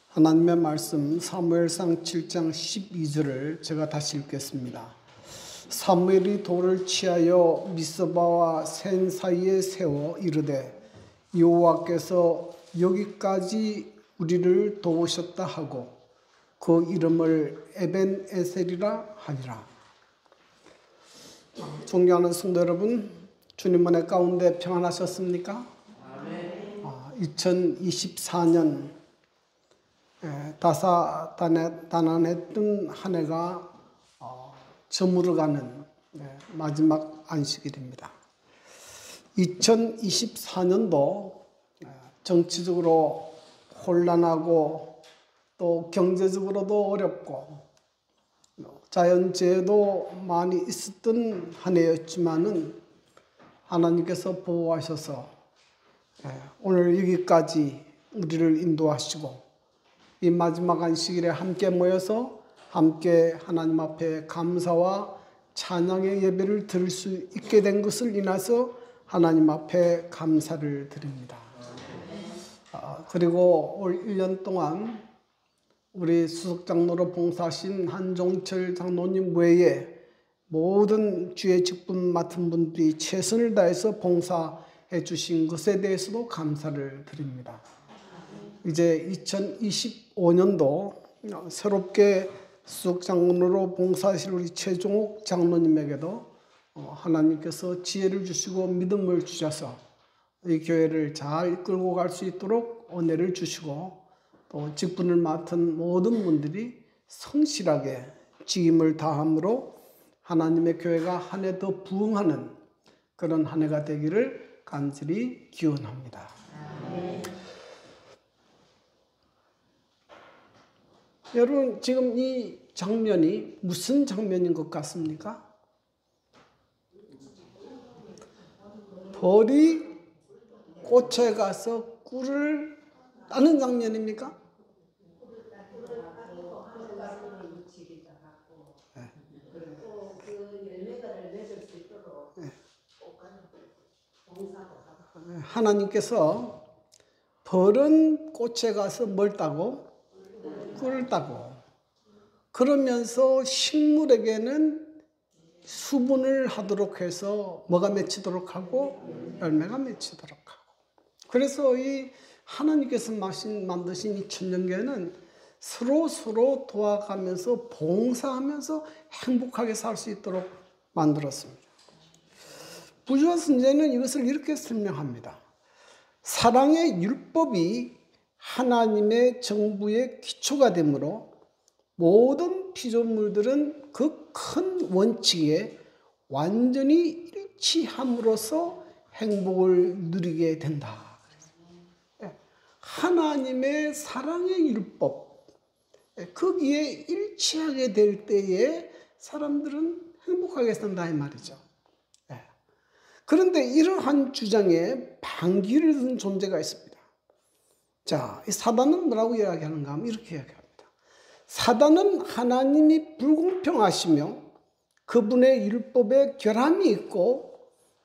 하나님의 말씀 사무엘상 7장 12절을 제가 다시 읽겠습니다. 사무엘이 돌을 취하여 미스바와 센 사이에 세워 이르되 여호와께서 여기까지 우리를 도우셨다 하고 그 이름을 에벤에셀이라 하니라. 존경하는 성도 여러분, 주님 은혜 가운데 평안하셨습니까? 아멘. 2024년 다사다난했던 한 해가 저물어가는 마지막 안식일입니다. 2024년도 정치적으로 혼란하고 또 경제적으로도 어렵고 자연재해도 많이 있었던 한 해였지만은 하나님께서 보호하셔서 오늘 여기까지 우리를 인도하시고 이 마지막 안식일에 함께 모여서 함께 하나님 앞에 감사와 찬양의 예배를 드릴 수 있게 된 것을 인해서 하나님 앞에 감사를 드립니다. 그리고 올 1년 동안 우리 수석장로로 봉사하신 한종철 장로님 외에 모든 주의 직분 맡은 분들이 최선을 다해서 봉사해 주신 것에 대해서도 감사를 드립니다. 이제 2025년도 새롭게 수석장로로 봉사하실 우리 최종옥 장로님에게도 하나님께서 지혜를 주시고 믿음을 주셔서 이 교회를 잘 이끌고 갈 수 있도록 은혜를 주시고 또 직분을 맡은 모든 분들이 성실하게 직임을 다함으로 하나님의 교회가 한 해 더 부흥하는 그런 한 해가 되기를 간절히 기원합니다. 여러분, 지금 이 장면이 무슨 장면인 것 같습니까? 벌이 꽃에 가서 꿀을 따는 장면입니까? 하나님께서 벌은 꽃에 가서 뭘 따고? 꿀을 따고, 그러면서 식물에게는 수분을 하도록 해서 뭐가 맺히도록 하고 열매가 맺히도록 하고. 그래서 이 하나님께서 만드신 이 천년교회는 서로 도와가면서 봉사하면서 행복하게 살 수 있도록 만들었습니다. 부조화 선지자는 이것을 이렇게 설명합니다. 사랑의 율법이 하나님의 정부의 기초가 되므로 모든 피조물들은 그 큰 원칙에 완전히 일치함으로써 행복을 누리게 된다. 하나님의 사랑의 율법, 거기에 일치하게 될 때에 사람들은 행복하게 산다 이 말이죠. 그런데 이러한 주장에 반기를 든 존재가 있습니다. 자, 이 사단은 뭐라고 이야기하는가 하면 이렇게 이야기합니다. 사단은 하나님이 불공평하시며 그분의 율법에 결함이 있고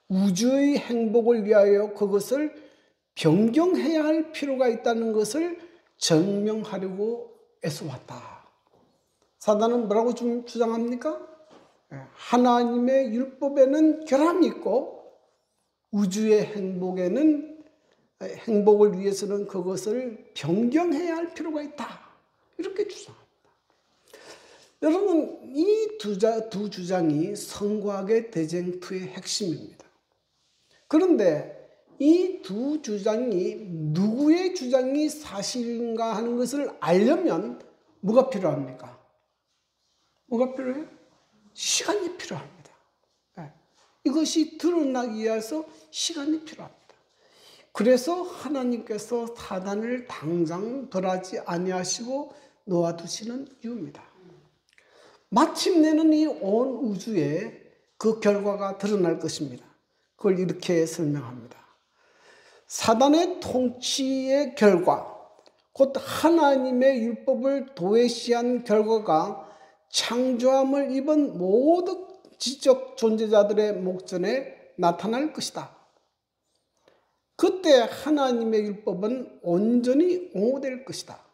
우주의 행복을 위하여 그것을 변경해야 할 필요가 있다는 것을 증명하려고 애써왔다. 사단은 뭐라고 주장합니까? 하나님의 율법에는 결함이 있고 우주의 행복을 위해서는 그것을 변경해야 할 필요가 있다. 이렇게 주장합니다. 여러분, 이 두 주장이 성과학의 대쟁투의 핵심입니다. 그런데 이 두 주장이 누구의 주장이 사실인가 하는 것을 알려면 뭐가 필요합니까? 뭐가 필요해요? 시간이 필요합니다. 이것이 드러나기 위해서 시간이 필요합니다. 그래서 하나님께서 사단을 당장 벌하지 아니하시고 놓아두시는 이유입니다. 마침내는 이 온 우주에 그 결과가 드러날 것입니다. 그걸 이렇게 설명합니다. 사단의 통치의 결과, 곧 하나님의 율법을 도외시한 결과가 창조함을 입은 모든 지적 존재자들의 목전에 나타날 것이다. 그때 하나님의 율법은 온전히 옹호될 것이다.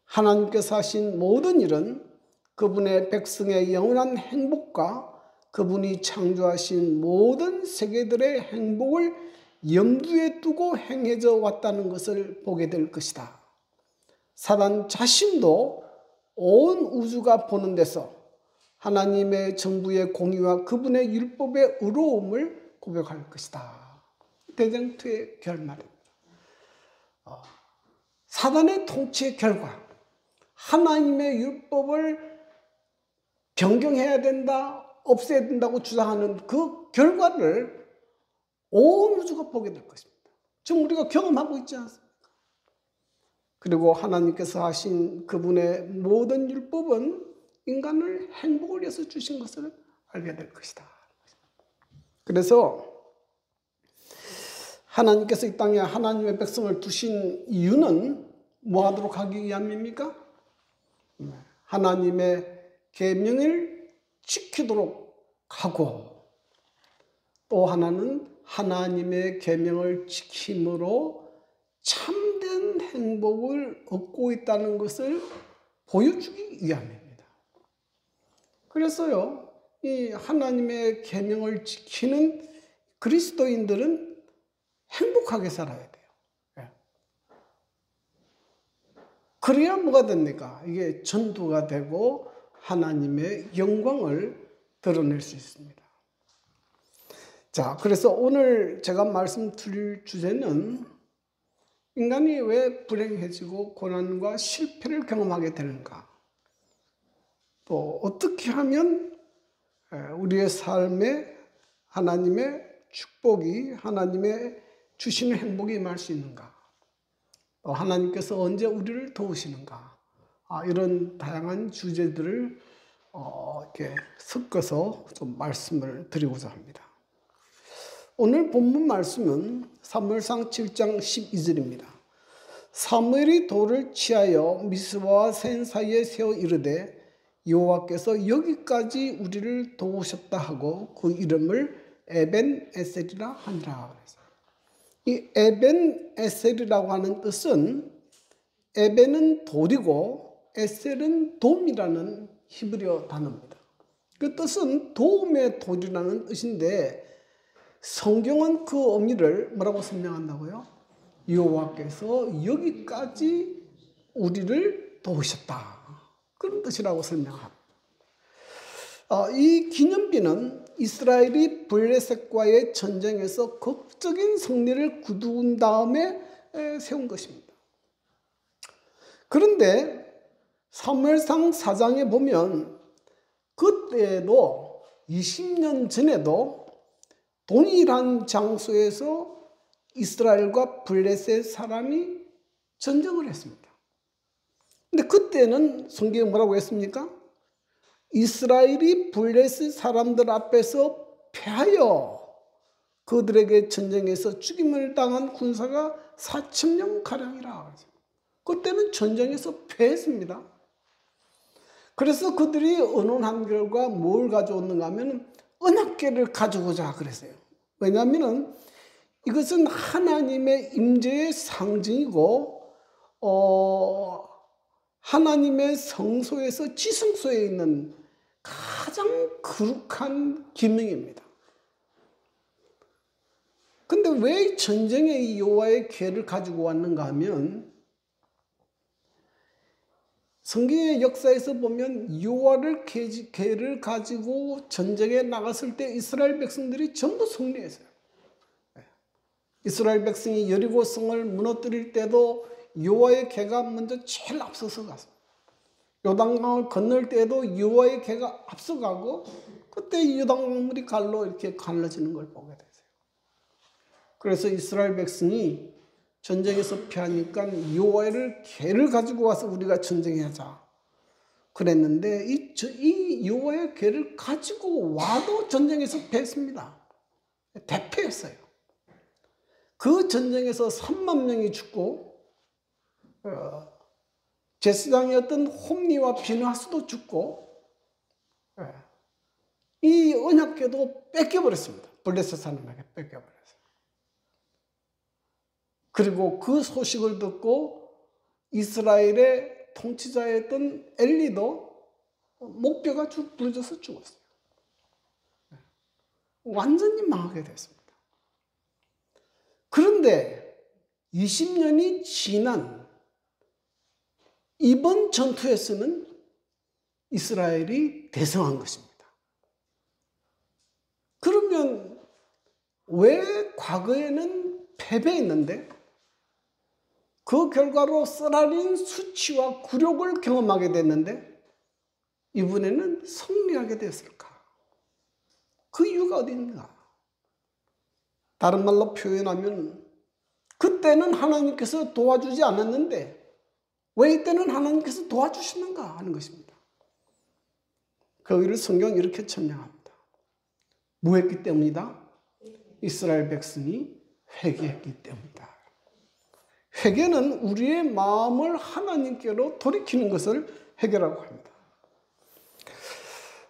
하나님께서 하신 모든 일은 그분의 백성의 영원한 행복과 그분이 창조하신 모든 세계들의 행복을 염두에 두고 행해져 왔다는 것을 보게 될 것이다. 사단 자신도 온 우주가 보는 데서 하나님의 정부의 공의와 그분의 율법의 의로움을 고백할 것이다. 대쟁투의 결말입니다. 사단의 통치의 결과, 하나님의 율법을 변경해야 된다, 없애야 된다고 주장하는 그 결과를 온 우주가 보게 될 것입니다. 지금 우리가 경험하고 있지 않습니까? 그리고 하나님께서 하신 그분의 모든 율법은 인간을 행복을 위해서 주신 것을 알게 될 것이다. 그래서 하나님께서 이 땅에 하나님의 백성을 두신 이유는 뭐 하도록 하기 위함입니까? 하나님의 계명을 지키도록 하고, 또 하나는 하나님의 계명을 지킴으로 참된 행복을 얻고 있다는 것을 보여주기 위함입니다. 그래서요, 이 하나님의 계명을 지키는 그리스도인들은 행복하게 살아야 돼요. 그래야 뭐가 됩니까? 이게 전도가 되고 하나님의 영광을 드러낼 수 있습니다. 자, 그래서 오늘 제가 말씀드릴 주제는 인간이 왜 불행해지고 고난과 실패를 경험하게 되는가? 또 어떻게 하면 우리의 삶에 하나님의 축복이, 하나님의 주시는 행복이 임할 수 있는가? 또 하나님께서 언제 우리를 도우시는가? 이런 다양한 주제들을 이렇게 섞어서 좀 말씀을 드리고자 합니다. 오늘 본문 말씀은 사무엘상 7장 12절입니다. 사무엘이 돌을 취하여 미스바와 센 사이에 세워 이르되 여호와께서 여기까지 우리를 도우셨다 하고 그 이름을 에벤 에셀이라 하니라. 이 에벤 에셀이라고 하는 뜻은, 에벤은 돌이고 에셀은 돔이라는 히브리어 단어입니다. 그 뜻은 도움의 돌이라는 뜻인데, 성경은 그 의미를 뭐라고 설명한다고요? 여호와께서 여기까지 우리를 도우셨다, 그런 뜻이라고 설명합니다. 이 기념비는 이스라엘이 블레셋과의 전쟁에서 극적인 승리를 거둔 다음에 세운 것입니다. 그런데 사무엘상 4장에 보면 그때에도 20년 전에도 동일한 장소에서 이스라엘과 블레셋 사람이 전쟁을 했습니다. 근데 그때는 성경에 뭐라고 했습니까? 이스라엘이 블레셋 사람들 앞에서 패하여 그들에게 전쟁에서 죽임을 당한 군사가 4,000명 가량이라. 그때는 전쟁에서 패했습니다. 그래서 그들이 언론한 결과 뭘 가져오는가 하면 언약궤를 가져오자 그랬어요. 왜냐하면 이것은 하나님의 임재의 상징이고 하나님의 성소에서 지성소에 있는 가장 거룩한 기능입니다. 근데 왜 전쟁에 이 여호와의 궤를 가지고 왔는가 하면, 성경의 역사에서 보면 여호와를 궤를 가지고 전쟁에 나갔을 때 이스라엘 백성들이 전부 승리했어요. 이스라엘 백성이 여리고 성을 무너뜨릴 때도 여호와의 궤가 먼저 제일 앞서서 갔습니다. 요단강을 건널 때도 여호와의 궤가 앞서가고, 그때 요단강물이 갈로 이렇게 갈라지는 걸 보게 되세요. 그래서 이스라엘 백성이 전쟁에서 패하니까 여호와의 궤를 가지고 와서 우리가 전쟁하자 그랬는데, 이 여호와의 궤를 가지고 와도 전쟁에서 패했습니다. 대패했어요. 그 전쟁에서 3만 명이 죽고, 제사장이었던 홈리와 비느하스도 죽고, 이 언약궤도 뺏겨버렸습니다. 블레셋 사람에게 뺏겨버렸어요. 그리고 그 소식을 듣고 이스라엘의 통치자였던 엘리도 목뼈가 쭉 부러져서 죽었어요. 완전히 망하게 됐습니다. 그런데 20년이 지난 이번 전투에서는 이스라엘이 대성한 것입니다. 그러면 왜 과거에는 패배했는데 그 결과로 쓰라린 수치와 굴욕을 경험하게 됐는데 이번에는 승리하게 됐을까? 그 이유가 어디 있는가? 다른 말로 표현하면 그때는 하나님께서 도와주지 않았는데 왜 이때는 하나님께서 도와주시는가 하는 것입니다. 거기를 성경은 이렇게 설명합니다. 뭐 했기 때문이다? 이스라엘 백성이 회개했기 때문이다. 회개는 우리의 마음을 하나님께로 돌이키는 것을 회개라고 합니다.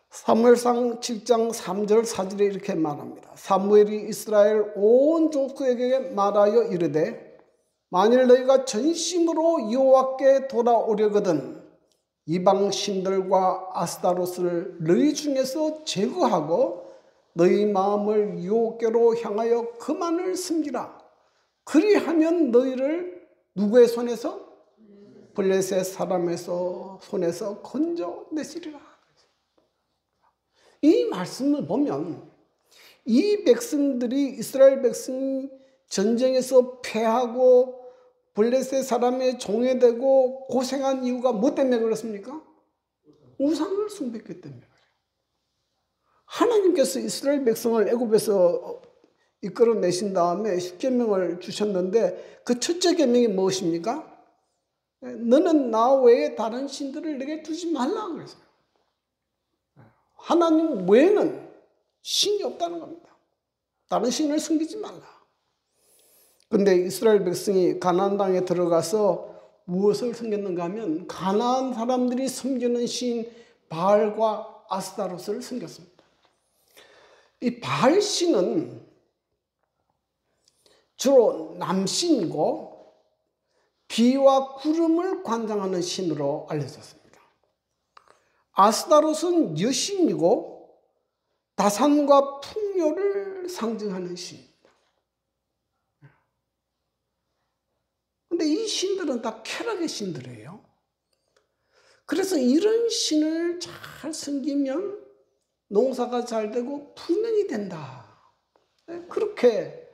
사무엘상 7장 3절 4절에 이렇게 말합니다. 사무엘이 이스라엘 온 족속에게 말하여 이르되 만일 너희가 전심으로 여호와께 돌아오려거든 이방 신들과 아스타로스를 너희 중에서 제거하고 너희 마음을 여호와께로 향하여 그만을 섬기라. 그리하면 너희를 누구의 손에서? 블레셋 사람에서 손에서 건져내시리라. 이 말씀을 보면 이 백성들이 이스라엘 백성이 전쟁에서 패하고 블레셋 사람의 종이 되고 고생한 이유가 뭐 때문에 그렇습니까? 우상을 숭배했기 때문에 그래요. 하나님께서 이스라엘 백성을 애굽에서 이끌어내신 다음에 10계명을 주셨는데 그 첫째 계명이 무엇입니까? 너는 나 외에 다른 신들을 내게 두지 말라 그랬어요. 하나님 외에는 신이 없다는 겁니다. 다른 신을 섬기지 말라. 근데 이스라엘 백성이 가나안 땅에 들어가서 무엇을 섬겼는가 하면 가나안 사람들이 섬기는 신 바알과 아스타로스를 섬겼습니다. 이 바알 신은 주로 남신이고 비와 구름을 관장하는 신으로 알려졌습니다. 아스타로스는 여신이고 다산과 풍요를 상징하는 신. 근데 이 신들은 다 쾌락의 신들이에요. 그래서 이런 신을 잘 섬기면 농사가 잘 되고 풍년이 된다. 그렇게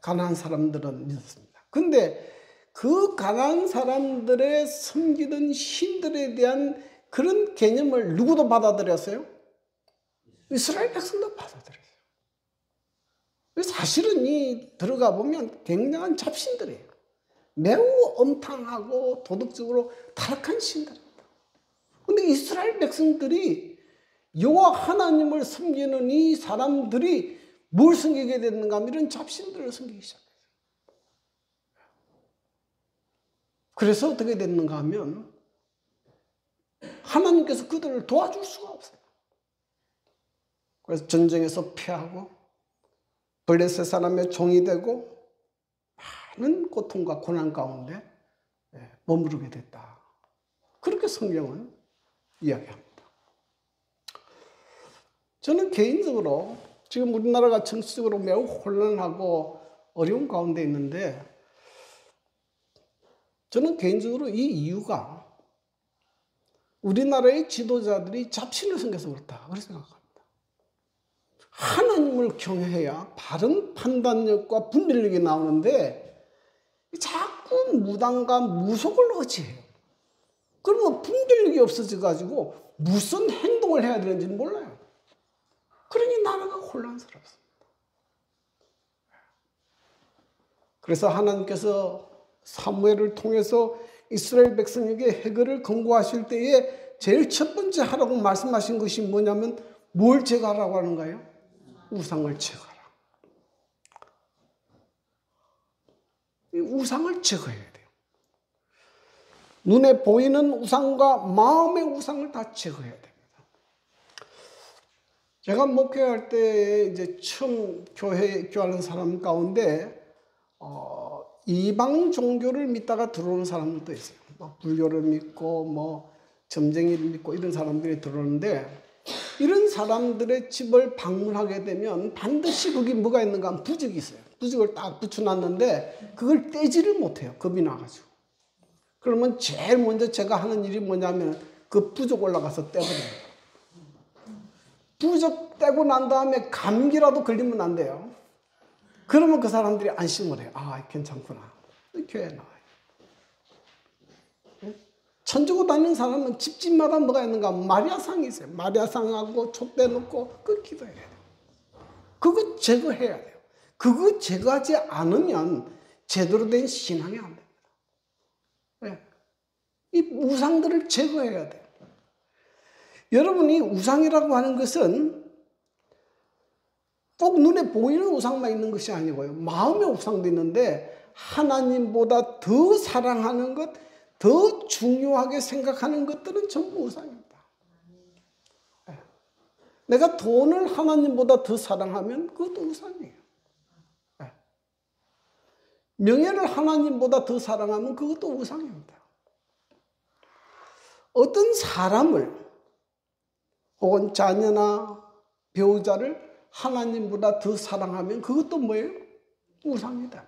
가나안 사람들은 믿었습니다. 근데 그 가나안 사람들의 섬기던 신들에 대한 그런 개념을 누구도 받아들였어요? 이스라엘 백성도 받아들였어요. 사실은 이 들어가 보면 굉장한 잡신들이에요. 매우 엄탕하고 도덕적으로 타락한 신들입니다. 그런데 이스라엘 백성들이 여호와 하나님을 섬기는 이 사람들이 뭘 섬기게 됐는가 하면 이런 잡신들을 섬기기 시작했어요. 그래서 어떻게 됐는가 하면 하나님께서 그들을 도와줄 수가 없어요. 그래서 전쟁에서 패하고 블레셋 사람의 종이 되고 많은 고통과 고난 가운데 머무르게 됐다. 그렇게 성경은 이야기합니다. 저는 개인적으로 지금 우리나라가 정치적으로 매우 혼란하고 어려운 가운데 있는데 저는 개인적으로 이 이유가 우리나라의 지도자들이 잡신을 섬겨서 그렇다. 그렇게 생각합니다. 하나님을 경외해야 바른 판단력과 분별력이 나오는데 자꾸 무당과 무속을 의지해요. 그러면 분별력이 없어져가지고 무슨 행동을 해야 되는지는 몰라요. 그러니 나라가 혼란스럽습니다. 그래서 하나님께서 사무엘을 통해서 이스라엘 백성에게 해결을 권고하실 때에 제일 첫 번째 하라고 말씀하신 것이 뭐냐면 뭘 제거하라고 하는가요? 우상을 제거하라. 이 우상을 제거해야 돼요. 눈에 보이는 우상과 마음의 우상을 다 제거해야 됩니다. 제가 목회할 때 이제 처음 교회하는 사람 가운데 이방 종교를 믿다가 들어오는 사람들도 있어요. 뭐 불교를 믿고 뭐 점쟁이를 믿고 이런 사람들이 들어오는데, 이런 사람들의 집을 방문하게 되면 반드시 거기 뭐가 있는가 하면 부적이 있어요. 부적을 딱 붙여놨는데 그걸 떼지를 못해요. 겁이 나가지고. 그러면 제일 먼저 제가 하는 일이 뭐냐면 그 부적 올라가서 떼버려요. 부적 떼고 난 다음에 감기라도 걸리면 안 돼요. 그러면 그 사람들이 안심을 해요. 아, 괜찮구나. 교회에 나와요. 천주교 다니는 사람은 집집마다 뭐가 있는가? 마리아상이 있어요. 마리아상하고 촛대 놓고 그 기도해야 돼요. 그거 제거해야 돼요. 그거 제거하지 않으면 제대로 된 신앙이 안 됩니다. 네. 이 우상들을 제거해야 돼요. 여러분이 우상이라고 하는 것은 꼭 눈에 보이는 우상만 있는 것이 아니고요. 마음의 우상도 있는데 하나님보다 더 사랑하는 것, 더 중요하게 생각하는 것들은 전부 우상입니다. 네. 내가 돈을 하나님보다 더 사랑하면 그것도 우상이에요. 네. 명예를 하나님보다 더 사랑하면 그것도 우상입니다. 어떤 사람을 혹은 자녀나 배우자를 하나님보다 더 사랑하면 그것도 뭐예요? 우상이다.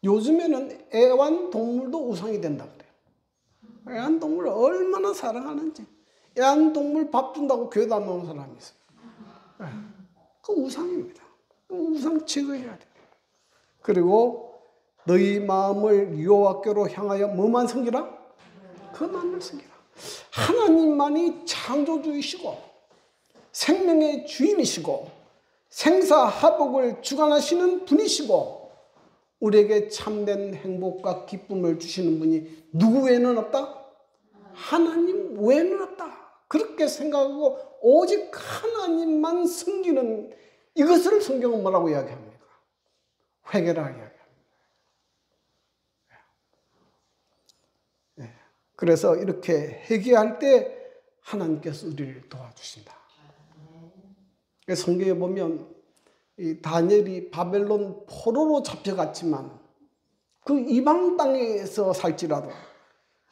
요즘에는 애완동물도 우상이 된다고 그래요. 애완동물을 얼마나 사랑하는지. 애완동물 밥 준다고 교회도 안 나오는 사람이 있어요. 그 우상입니다. 우상 제거해야 돼요. 그리고 너희 마음을 여호와께로 향하여 뭐만 섬기라? 그만을 섬기라. 하나님만이 창조주이시고 생명의 주인이시고 생사화복을 주관하시는 분이시고 우리에게 참된 행복과 기쁨을 주시는 분이 누구 외에는 없다? 하나님 외에는 없다. 그렇게 생각하고 오직 하나님만 섬기는 이것을 성경은 뭐라고 이야기합니까? 회개라 이야기합니다. 네. 그래서 이렇게 회개할 때 하나님께서 우리를 도와주신다. 성경에 보면 이 다니엘이 바벨론 포로로 잡혀갔지만 그 이방 땅에서 살지라도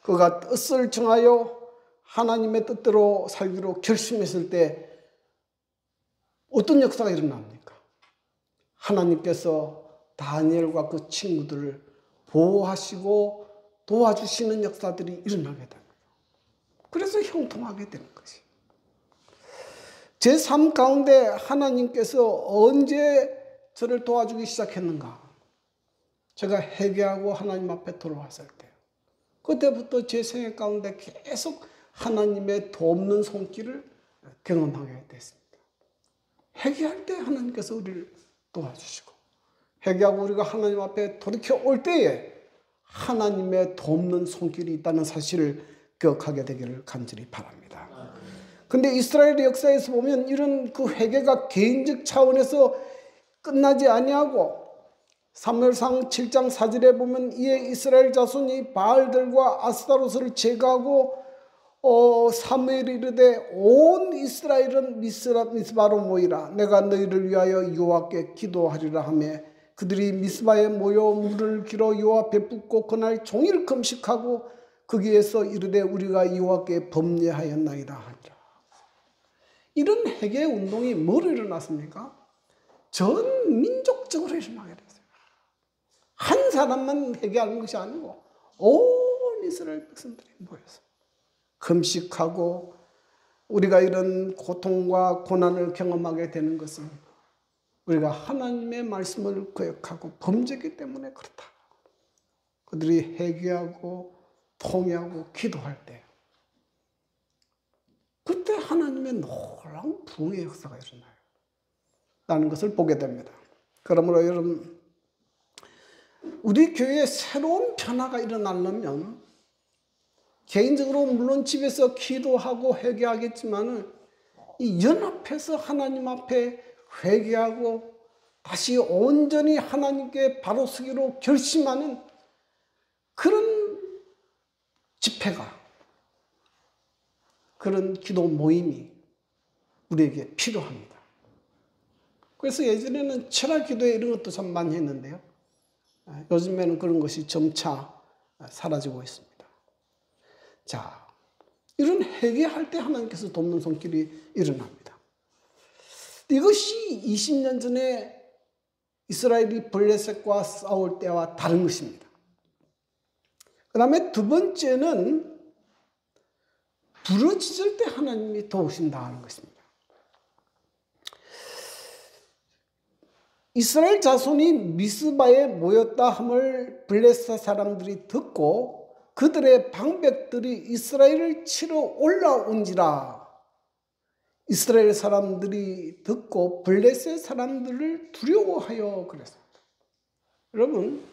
그가 뜻을 정하여 하나님의 뜻대로 살기로 결심했을 때 어떤 역사가 일어납니까? 하나님께서 다니엘과 그 친구들을 보호하시고 도와주시는 역사들이 일어나게 됩니다. 그래서 형통하게 되는 것이. 제 삶 가운데 하나님께서 언제 저를 도와주기 시작했는가? 제가 회개하고 하나님 앞에 돌아왔을 때. 그때부터 제 생애 가운데 계속 하나님의 돕는 손길을 경험하게 됐습니다. 회개할 때 하나님께서 우리를 도와주시고, 회개하고 우리가 하나님 앞에 돌이켜 올 때에 하나님의 돕는 손길이 있다는 사실을 기억하게 되기를 간절히 바랍니다. 근데 이스라엘의 역사에서 보면 이런 그 회개가 개인적 차원에서 끝나지 아니하고 사무엘상 7장 4절에 보면 이에 이스라엘 자손이 바알들과 아스타로스를 제거하고 사무엘이 이르되 온 이스라엘은 미스바로 모이라 내가 너희를 위하여 여호와께 기도하리라 하며 그들이 미스바에 모여 물을 길어 여호와 앞에 붓고 그날 종일 금식하고 거기에서 이르되 우리가 여호와께 범죄하였나이다 하니라. 이런 회개 운동이 뭐로 일어났습니까? 전 민족적으로 일어나게 됐어요. 한 사람만 회개하는 것이 아니고 온 이스라엘 백성들이 모여서 금식하고 우리가 이런 고통과 고난을 경험하게 되는 것은 우리가 하나님의 말씀을 거역하고 범죄이기 때문에 그렇다. 그들이 회개하고 통회하고 기도할 때 그때 하나님의 놀라운 부흥의 역사가 일어나요. 라는 것을 보게 됩니다. 그러므로 여러분, 우리 교회에 새로운 변화가 일어나려면 개인적으로 물론 집에서 기도하고 회개하겠지만 이 연합해서 하나님 앞에 회개하고 다시 온전히 하나님께 바로 서기로 결심하는 그런 집회가, 그런 기도 모임이 우리에게 필요합니다. 그래서 예전에는 철학 기도회 이런 것도 참 많이 했는데요. 요즘에는 그런 것이 점차 사라지고 있습니다. 자, 이런 회개할 때 하나님께서 돕는 손길이 일어납니다. 이것이 20년 전에 이스라엘이 블레셋과 싸울 때와 다른 것입니다. 그 다음에 두 번째는 부르짖을 때 하나님이 도우신다 하는 것입니다. 이스라엘 자손이 미스바에 모였다 함을 블레셋 사람들이 듣고 그들의 방백들이 이스라엘을 치러 올라온지라. 이스라엘 사람들이 듣고 블레셋 사람들을 두려워하여 그랬습니다. 여러분,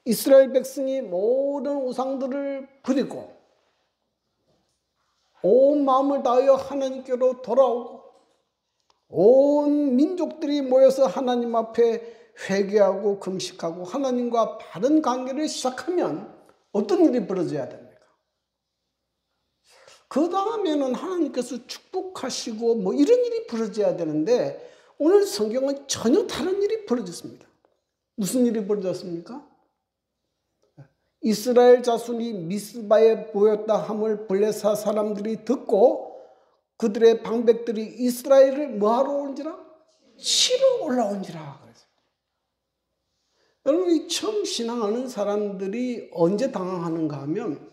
이스라엘 백성이 모든 우상들을 버리고 온 마음을 다하여 하나님께로 돌아오고 온 민족들이 모여서 하나님 앞에 회개하고 금식하고 하나님과 바른 관계를 시작하면 어떤 일이 벌어져야 됩니까? 그 다음에는 하나님께서 축복하시고 뭐 이런 일이 벌어져야 되는데 오늘 성경은 전혀 다른 일이 벌어졌습니다. 무슨 일이 벌어졌습니까? 이스라엘 자손이 미스바에 모였다 함을 블레셋 사람들이 듣고 그들의 방백들이 이스라엘을 뭐하러 온지라? 치러 올라온지라. 여러분, 이 처음 신앙하는 사람들이 언제 당황하는가 하면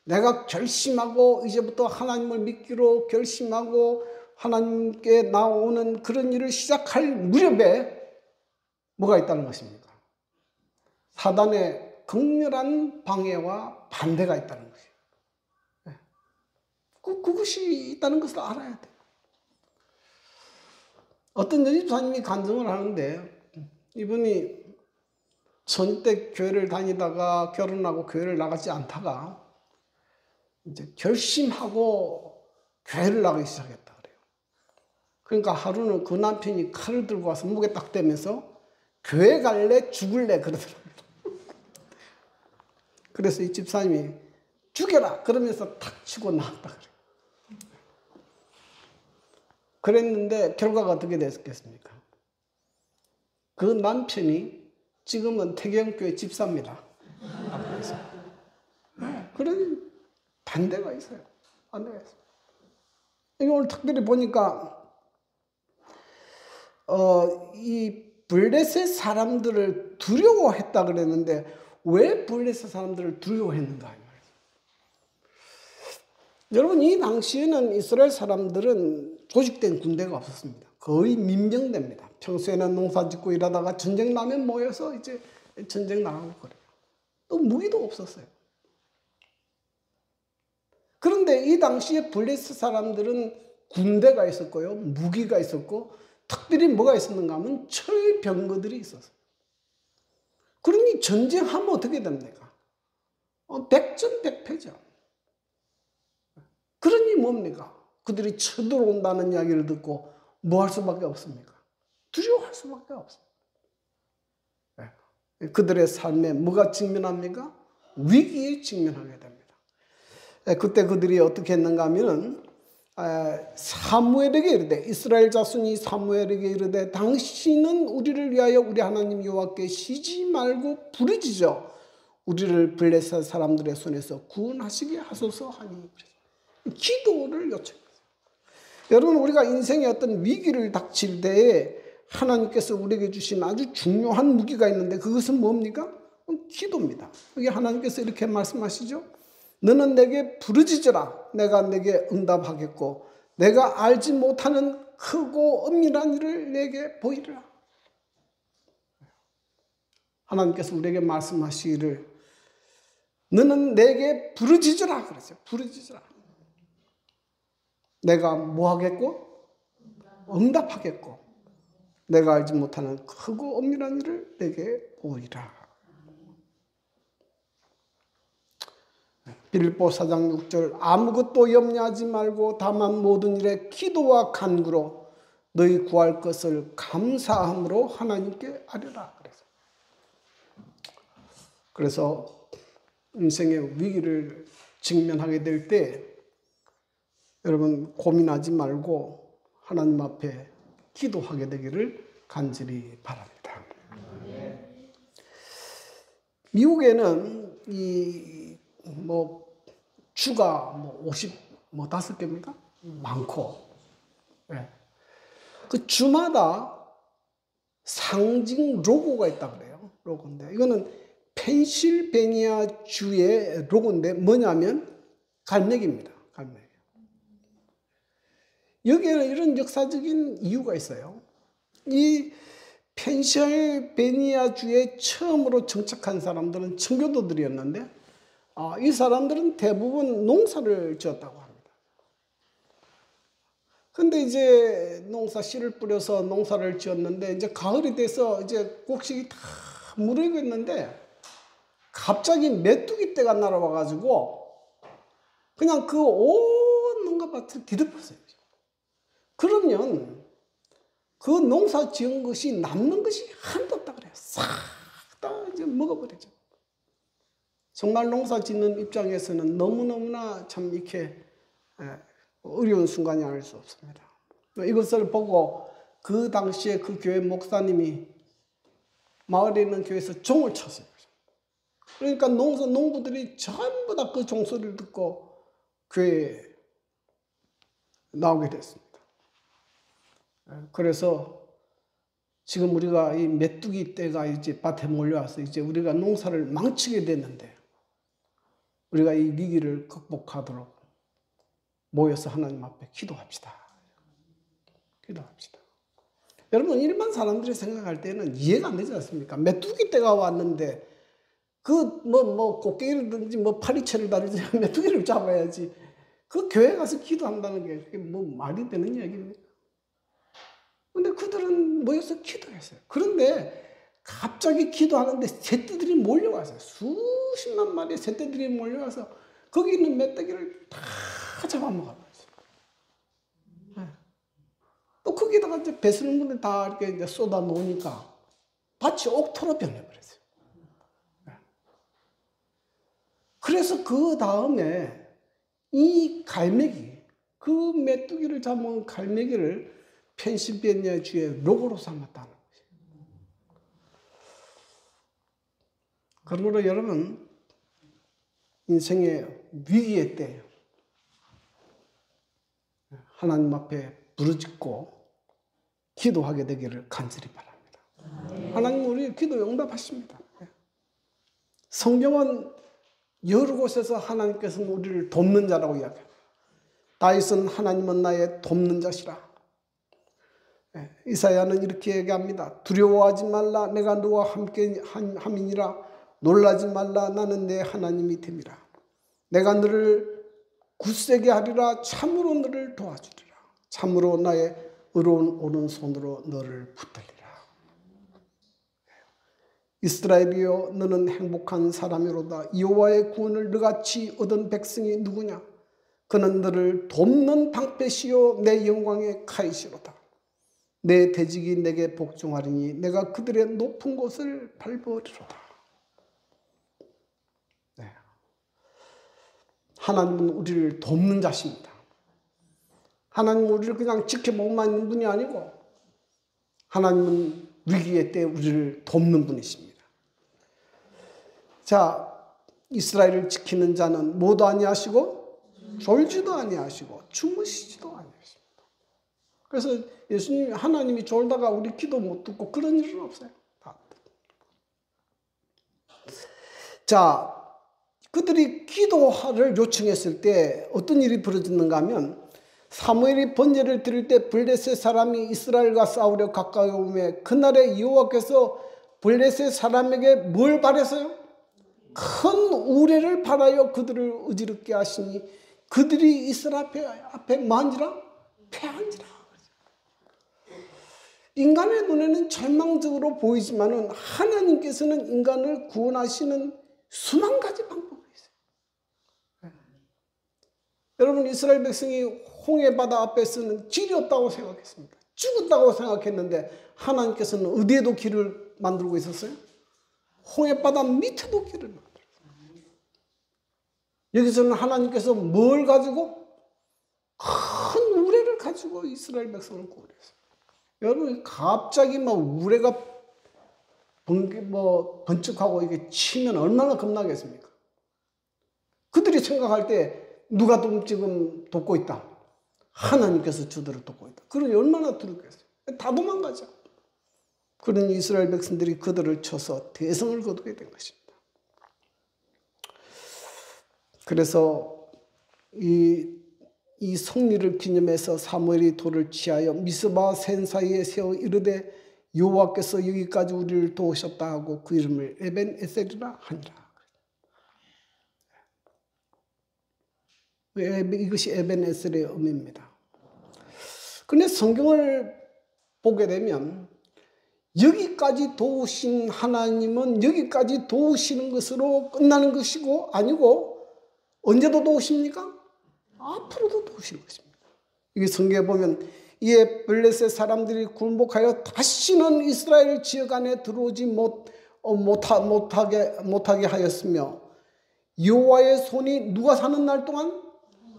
내가 결심하고 이제부터 하나님을 믿기로 결심하고 하나님께 나오는 그런 일을 시작할 무렵에 뭐가 있다는 것입니까? 사단의 극렬한 방해와 반대가 있다는 것이에요. 그것이 있다는 것을 알아야 돼요. 어떤 연집사님이 간증을 하는데 이분이 전 때 교회를 다니다가 결혼하고 교회를 나가지 않다가 이제 결심하고 교회를 나가기 시작했다 그래요. 그러니까 하루는 그 남편이 칼을 들고 와서 목에 딱 대면서 교회 갈래 죽을래 그러더라고요. 그래서 이 집사님이 죽여라 그러면서 탁 치고 나왔다 그래요. 그랬는데 결과가 어떻게 됐겠습니까? 그 남편이 지금은 태경교회 집사입니다. 그런 반대가 있어요. 반대가 있어요. 오늘 특별히 보니까 이 블레셋 사람들을 두려워했다 그랬는데 왜 블레셋 사람들을 두려워했는가? 여러분, 이 당시에는 이스라엘 사람들은 조직된 군대가 없었습니다. 거의 민병대입니다. 평소에는 농사 짓고 일하다가 전쟁 나면 모여서 이제 전쟁 나가고 그래요. 또 무기도 없었어요. 그런데 이 당시에 블레셋 사람들은 군대가 있었고요. 무기가 있었고 특별히 뭐가 있었는가 하면 철병거들이 있었어요. 그러니 전쟁하면 어떻게 됩니까? 백전백패죠. 그러니 뭡니까? 그들이 쳐들어온다는 이야기를 듣고 뭐 할 수밖에 없습니까? 두려워할 수밖에 없어요. 그들의 삶에 뭐가 직면합니까? 위기에 직면하게 됩니다. 그때 그들이 어떻게 했는가 하면은 사무엘에게 이르되 이스라엘 자손이 사무엘에게 이르되 당신은 우리를 위하여 우리 하나님 여호와께 쉬지 말고 부르짖어 우리를 블레셋 사람들의 손에서 구원하시게 하소서 하니 기도를 요청했어요. 여러분, 우리가 인생의 어떤 위기를 닥칠 때에 하나님께서 우리에게 주신 아주 중요한 무기가 있는데 그것은 뭡니까? 기도입니다. 여기 하나님께서 이렇게 말씀하시죠. 너는 내게 부르짖으라. 내가 내게 응답하겠고 내가 알지 못하는 크고 엄밀한 일을 내게 보이리라. 하나님께서 우리에게 말씀하시기를 너는 내게 부르짖으라 그랬어요. 부르짖으라. 내가 뭐 하겠고? 응답하겠고 내가 알지 못하는 크고 엄밀한 일을 내게 보이라. 빌립보 4장 6절 아무것도 염려하지 말고 다만 모든 일에 기도와 간구로 너희 구할 것을 감사함으로 하나님께 아뢰라. 그래서 인생의 위기를 직면하게 될 때 여러분 고민하지 말고 하나님 앞에 기도하게 되기를 간절히 바랍니다. 미국에는 주가 5개입니까? 많고, 예. 그 주마다 상징 로고가 있다 그래요. 로고인데 이거는 펜실베니아 주의 로고인데 뭐냐면 갈매기입니다. 갈매기. 여기에는 이런 역사적인 이유가 있어요. 이 펜실베니아 주에 처음으로 정착한 사람들은 청교도들이었는데 이 사람들은 대부분 농사를 지었다고 합니다. 근데 이제 씨를 뿌려서 농사를 지었는데 이제 가을이 돼서 이제 곡식이 다 무르익었는데 갑자기 메뚜기 떼가 날아와가지고 그냥 그 온 농가밭을 뒤덮었어요. 그러면 그 농사 지은 것이 남는 것이 하나도 없다 그래요. 싹 다 이제 먹어버리죠. 정말 농사 짓는 입장에서는 너무너무나 참 이렇게 어려운 순간이 아닐 수 없습니다. 이것을 보고 그 당시에 그 교회 목사님이 마을에 있는 교회에서 종을 쳤어요. 그러니까 농부들이 전부 다 그 종소리를 듣고 교회에 나오게 됐습니다. 그래서 지금 우리가 이 메뚜기 떼가 이제 밭에 몰려와서 이제 우리가 농사를 망치게 됐는데 우리가 이 위기를 극복하도록 모여서 하나님 앞에 기도합시다. 기도합시다. 여러분 일반 사람들이 생각할 때는 이해가 안 되지 않습니까? 메뚜기 떼가 왔는데 꽃게를 파리채를 다루지 메뚜기를 잡아야지. 그 교회 가서 기도한다는 게 그게 말이 되는 이야기입니까? 근데 그들은 모여서 기도했어요. 그런데 갑자기 기도하는데 새떼들이 몰려와서 수십만 마리의 새떼들이 몰려와서 거기 있는 메뚜기를 다 잡아먹어버렸어요. 또 거기다가 이제 배설물을 다 이렇게 이제 쏟아 놓으니까 밭이 옥토로 변해버렸어요. 그래서 그 다음에 이 갈매기, 그 메뚜기를 잡은 갈매기를 펜실베니아 주의 로고로 삼았다는 거죠. 그러므로 여러분 인생의 위기의 때 하나님 앞에 부르짖고 기도하게 되기를 간절히 바랍니다. 하나님 우리 기도 응답하십니다. 성경은 여러 곳에서 하나님께서는 우리를 돕는 자라고 이야기합니다. 다윗은 하나님은 나의 돕는 자시라. 이사야는 이렇게 얘기합니다. 두려워하지 말라. 내가 너와 함께 함이니라. 놀라지 말라. 나는 내 하나님이 됨이라. 내가 너를 굳세게 하리라. 참으로 너를 도와주리라. 참으로 나의 의로운 오른손으로 너를 붙들리라. 이스라엘이여 너는 행복한 사람이로다. 여호와의 구원을 너같이 얻은 백성이 누구냐? 그는 너를 돕는 방패시요 내 영광의 칼이시로다. 내 대적이 내게 복종하리니 내가 그들의 높은 곳을 밟으리로다. 네. 하나님은 우리를 돕는 자십니다. 하나님은 우리를 그냥 지켜보고만 있는 분이 아니고 하나님은 위기의 때 우리를 돕는 분이십니다. 자, 이스라엘을 지키는 자는 뭐도 아니하시고 졸지도 아니하시고 주무시지도 아니하십니다. 그래서 예수님이 하나님이 졸다가 우리 기도 못 듣고 그런 일은 없어요. 자, 그들이 기도를 요청했을 때 어떤 일이 벌어졌는가 하면 사무엘이 번제를 드릴 때 블레셋 사람이 이스라엘과 싸우려 가까이 오매 그날에 여호와께서 블레셋 사람에게 뭘 바랬어요? 큰 우레를 바라여 그들을 어지럽게 하시니 그들이 이스라엘 앞에 만지라 패한지라. 인간의 눈에는 절망적으로 보이지만은 하나님께서는 인간을 구원하시는 수만 가지 방법이 있어요. 여러분 이스라엘 백성이 홍해바다 앞에서는 길이 없다고 생각했습니다. 죽었다고 생각했는데 하나님께서는 어디에도 길을 만들고 있었어요? 홍해바다 밑에도 길을 만들었어요. 여기서는 하나님께서 뭘 가지고? 큰 우레를 가지고 이스라엘 백성을 구원했어요. 여러분 갑자기 막 우레가 번쩍하고 이게 치면 얼마나 겁나겠습니까? 그들이 생각할 때 누가 지금 돕고 있다. 하나님께서 저들을 돕고 있다. 그러니 얼마나 두렵겠어요. 다 도망가죠. 그러니 이스라엘 백성들이 그들을 쳐서 대성을 거두게 된 것입니다. 그래서 이 승리를 기념해서 사무엘이 돌을 취하여 미스바 센 사이에 세워 이르되 여호와께서 여기까지 우리를 도우셨다 하고 그 이름을 에벤 에셀이라 하니라. 이것이 에벤 에셀의 의미입니다. 그런데 성경을 보게 되면 여기까지 도우신 하나님은 여기까지 도우시는 것으로 끝나는 것이고 아니고 언제도 도우십니까? 앞으로도 도우시는 것입니다. 이게 성경에 보면 이에 블레셋 사람들이 굴복하여 다시는 이스라엘 지역 안에 들어오지 못하게 하였으며 여호와의 손이 누가 사는 날 동안?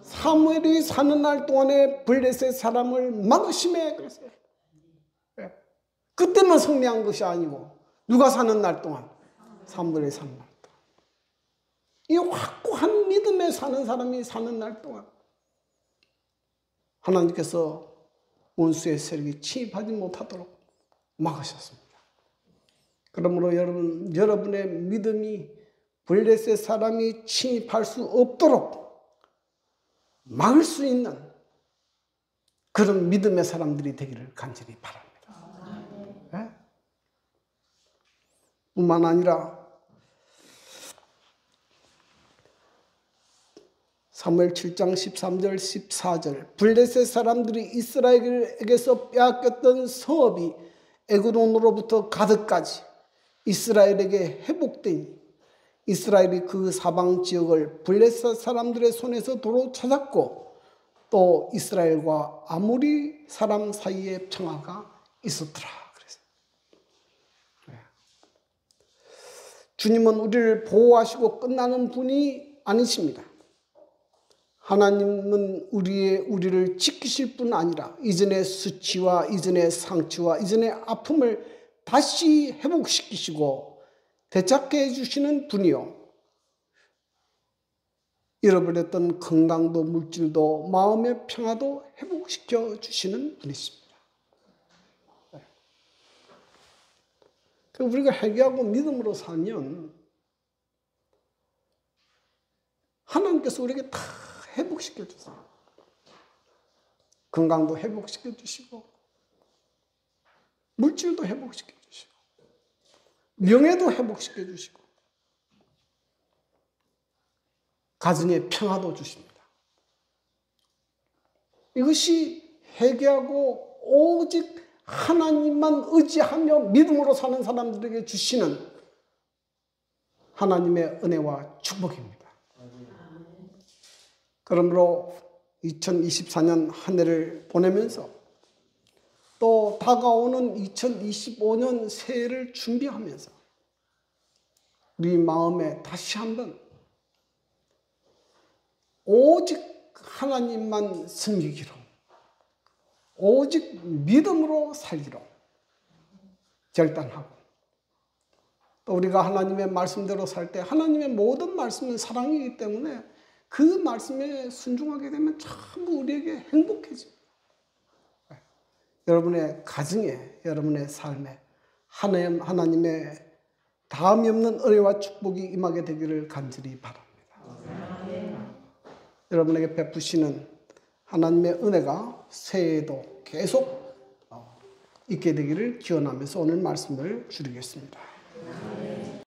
사무엘이 사는 날 동안에 블레셋 사람을 막으심에 그랬어요. 그때만 승리한 것이 아니고 누가 사는 날 동안? 사무엘이 사는 날 동안. 이 확고한 믿음에 사는 사람이 사는 날 동안 하나님께서 원수의 세력이 침입하지 못하도록 막으셨습니다. 그러므로 여러분의 믿음이 블레셋 사람이 침입할 수 없도록 막을 수 있는 그런 믿음의 사람들이 되기를 간절히 바랍니다. 네? 뿐만 아니라 사무엘 7장 13절 14절 블레셋 사람들이 이스라엘에게서 빼앗겼던 성읍이 에그론으로부터 가드까지 이스라엘에게 회복되니 이스라엘이 그 사방 지역을 블레셋 사람들의 손에서 도로 찾았고 또 이스라엘과 아모리 사람 사이에 평화가 있었더라. 그래서 주님은 우리를 보호하시고 끝나는 분이 아니십니다. 하나님은 우리를 지키실 뿐 아니라 이전의 수치와 이전의 상처와 이전의 아픔을 다시 회복시키시고 되찾게 해주시는 분이요. 잃어버렸던 건강도 물질도 마음의 평화도 회복시켜 주시는 분이십니다. 우리가 회개하고 믿음으로 살면 하나님께서 우리에게 다 회복시켜 주세요. 건강도 회복시켜 주시고 물질도 회복시켜 주시고 명예도 회복시켜 주시고 가정의 평화도 주십니다. 이것이 회개하고 오직 하나님만 의지하며 믿음으로 사는 사람들에게 주시는 하나님의 은혜와 축복입니다. 그러므로 2024년 한 해를 보내면서 또 다가오는 2025년 새해를 준비하면서 우리 마음에 다시 한번 오직 하나님만 섬기기로 오직 믿음으로 살기로 결단하고 또 우리가 하나님의 말씀대로 살 때 하나님의 모든 말씀은 사랑이기 때문에 그 말씀에 순종하게 되면 전부 우리에게 행복해집니다. 여러분의 가정에 여러분의 삶에 하나님의 다음이 없는 은혜와 축복이 임하게 되기를 간절히 바랍니다. 여러분에게 베푸시는 하나님의 은혜가 새해에도 계속 있게 되기를 기원하면서 오늘 말씀을 줄이겠습니다.